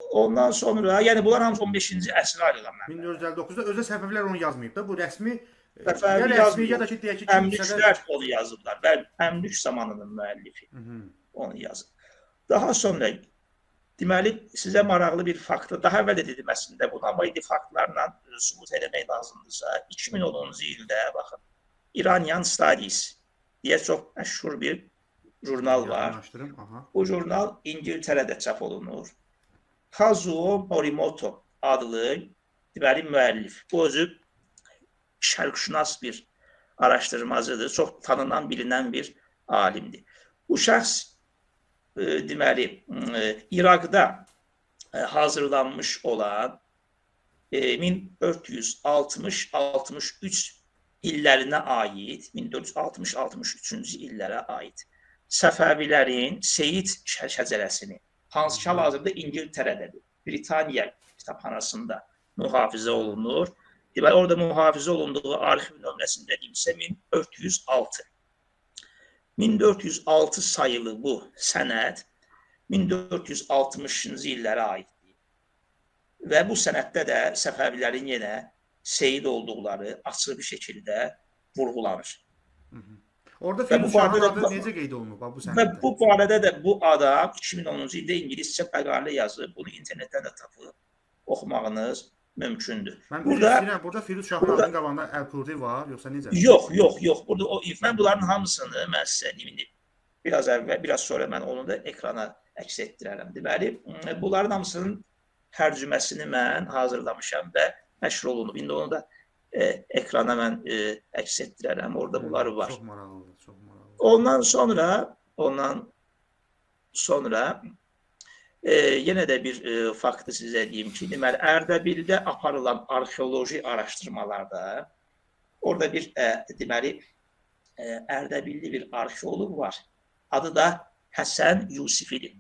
Ondan sonra, yəni bunlar hamısı 15-ci əsrə ayrılan mənbələr. 1459-da özdə Səfəvilər onu yazmayıb da. Bu rəsmi ya Səfəvi rəsmi ya yazmır, da ki deyək ki kilsələr. Əmlüklər onu yazıblar. Əmlük zamanının müəllifi onu yazıb. Daha sonra deməli sizə maraqlı bir faktı, daha əvvəl də dedim əslində bunu, amma indi faktlarla sübut eləmək lazımdırsa, 2010-cu ildə baxın, Iranian Studies deyə çox məşhur bir jurnal var. Bu jurnal İngiltərədə çap olunur. Kazuo Morimoto adlı deməli müəllif. Bu özü şərqşünas bir araşdırmacıdır, çox tanınan, bilinen bir alimdir. Bu şəxs deməli İraqda hazırlanmış olan 1460-63 illərinə aid, 1460-63-cü illərə aid Səfəvilərin Seyid şəcərəsini, hansı ki hal-hazırda İngiltərədədir, Britaniya kitabxanasında mühafizə olunur. Deməli, orada mühafizə olunduğu arxiv nömrəsində deyimsə 1406. 1406 sayılı bu sənəd 1460-cı illərə aiddir. Və bu sənəddə də Səfəvilərin yenə Seyid olduqları açıq bir şəkildə vurğulanır. Orada Firuz Şahın adı necə qeyd olunub bu sənəddə? Və bu barədə də bu adam 2010-cu ildə İngiliscə məqalə yazıb, bunu internetdən də tapıb oxumağınız mümkündür. Burada Firuz Şahın adının qabağında Əl-Purdi var, yoxsa necə? Yox. Burada mən bunların hamısını mən sizə biraz əvvəl, biraz sonra mən onu da ekrana əks etdirərəm. Deməli, bunların hamısının tərcüməsini mən hazırlamışam və nəşr olunub. İndi onu da ekrana mən əks etdirərəm. Orada bunları var. Çox maraqlıdır, çox maraqlıdır. Ondan sonra yenə də bir faktı sizə deyim ki, deməli, Ərdəbildə aparılan arxeoloji araşdırmalarda orada bir, deməli, Ərdəbilli bir arxeoloq var. Adı da Həsən Yusifidir.